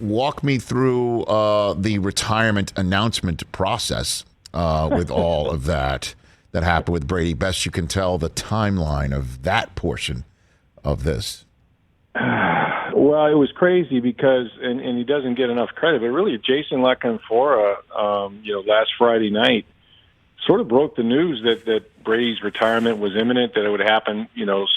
walk me through the retirement announcement process with all of that happened with Brady. Best you can tell the timeline of that portion of this. Well, it was crazy because, and he doesn't get enough credit, but really Jason La Canfora, last Friday night sort of broke the news that Brady's retirement was imminent, that it would happen,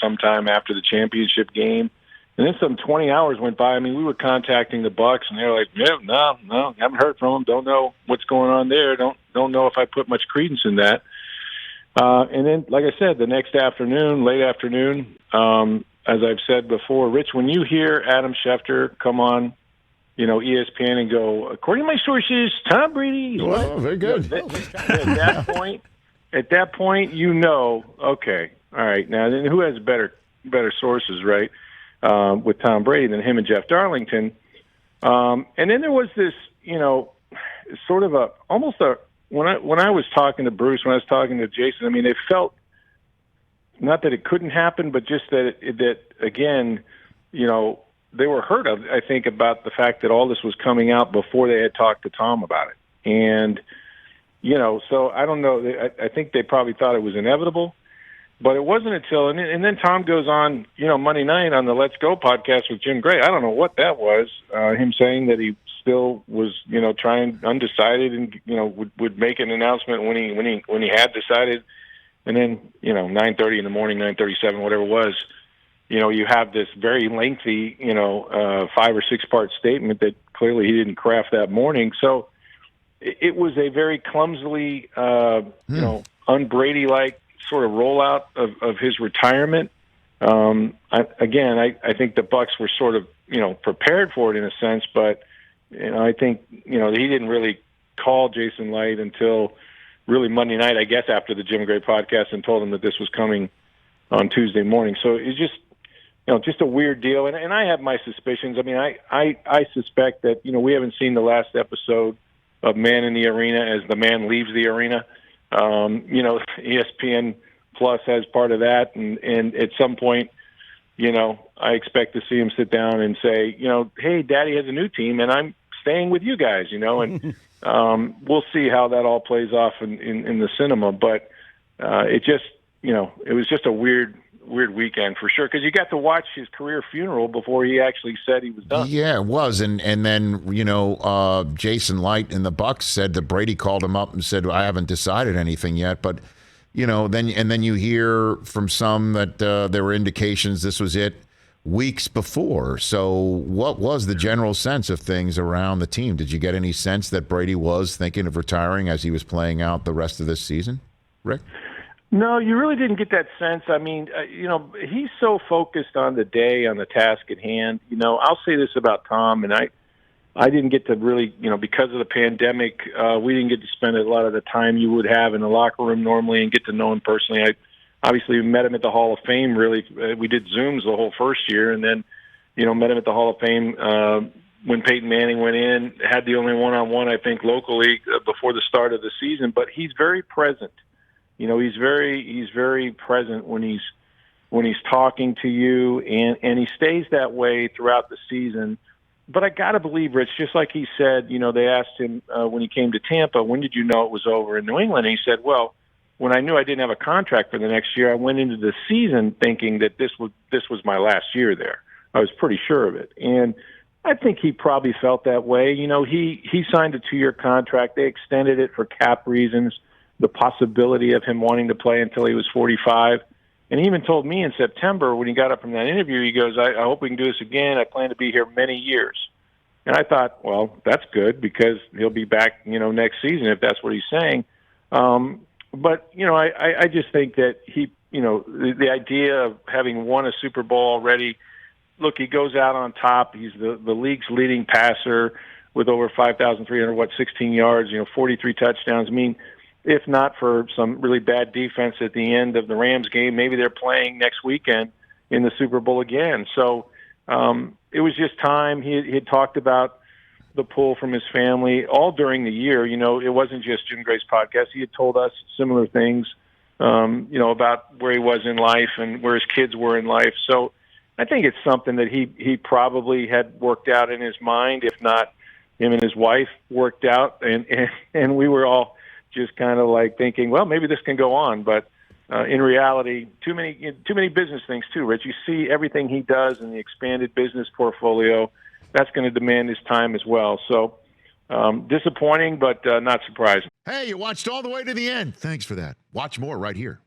sometime after the championship game. And then some 20 hours went by. I mean, we were contacting the Bucs, and they were like, no, haven't heard from them. Don't know what's going on there. Don't know if I put much credence in that. And then, like I said, the next afternoon, late afternoon, as I've said before, Rich, when you hear Adam Schefter come on, ESPN and go, according to my sources, Tom Brady. Oh, very good. At that point, okay, all right. Now, then who has better sources, right? With Tom Brady than him and Jeff Darlington. And then there was this, sort of when I was talking to Bruce, when I was talking to Jason, I mean, it felt not that it couldn't happen, but just that again, they were hurt, I think, about the fact that all this was coming out before they had talked to Tom about it. And, so I don't know. I think they probably thought it was inevitable. But it wasn't until, and then Tom goes on, Monday night on the Let's Go podcast with Jim Gray. I don't know what that was. Him saying that he still was, trying undecided, and would make an announcement when he had decided. And then 9:30 in the morning, 9:37, whatever it was, you have this very lengthy 5 or 6 part statement that clearly he didn't craft that morning. So it was a very clumsily, un-Brady like sort of rollout of his retirement. I think the Bucs were sort of, prepared for it in a sense, but I think, he didn't really call Jason Light until really Monday night, I guess, after the Jim Gray podcast, and told him that this was coming on Tuesday morning. So it's just, just a weird deal. And I have my suspicions. I mean, I suspect that, we haven't seen the last episode of Man in the Arena as the man leaves the arena. ESPN Plus has part of that, and at some point, I expect to see him sit down and say, hey, Daddy has a new team, and I'm staying with you guys, and we'll see how that all plays off in the cinema. But it just, it was just a weird weekend for sure, because you got to watch his career funeral before he actually said he was done. Yeah, it was, and then Jason Light and the Bucs said that Brady called him up and said, I haven't decided anything yet, but then you hear from some that there were indications this was it weeks before. So what was the general sense of things around the team? Did you get any sense that Brady was thinking of retiring as he was playing out the rest of this season, Rick? No, you really didn't get that sense. I mean, he's so focused on the day, on the task at hand. I'll say this about Tom, and I didn't get to really, because of the pandemic, we didn't get to spend a lot of the time you would have in the locker room normally and get to know him personally. I obviously met him at the Hall of Fame, really. We did Zooms the whole first year, and then, met him at the Hall of Fame when Peyton Manning went in, had the only one-on-one, I think, locally before the start of the season. But he's very present. He's very present when he's talking to you, and he stays that way throughout the season. But I got to believe, Rich, just like he said, they asked him when he came to Tampa, when did you know it was over in New England? And he said, well, when I knew I didn't have a contract for the next year, I went into the season thinking that this was my last year there. I was pretty sure of it. And I think he probably felt that way. He signed a 2-year contract. They extended it for cap reasons, the possibility of him wanting to play until he was 45. And he even told me in September when he got up from that interview, he goes, I hope we can do this again. I plan to be here many years. And I thought, well, that's good because he'll be back, next season if that's what he's saying. But, I just think that he, the idea of having won a Super Bowl already, look, he goes out on top. He's the league's leading passer with over 5,300, 16 yards, 43 touchdowns. I mean, if not for some really bad defense at the end of the Rams game, maybe they're playing next weekend in the Super Bowl again. So it was just time. He had talked about the pull from his family all during the year. It wasn't just Jim Gray's podcast. He had told us similar things, about where he was in life and where his kids were in life. So I think it's something that he probably had worked out in his mind, if not him and his wife worked out, and we were all just kind of like thinking, well, maybe this can go on, but in reality, too many business things too, Rich. You see everything he does in the expanded business portfolio. That's going to demand his time as well. So disappointing, but not surprising. Hey, you watched all the way to the end. Thanks for that. Watch more right here.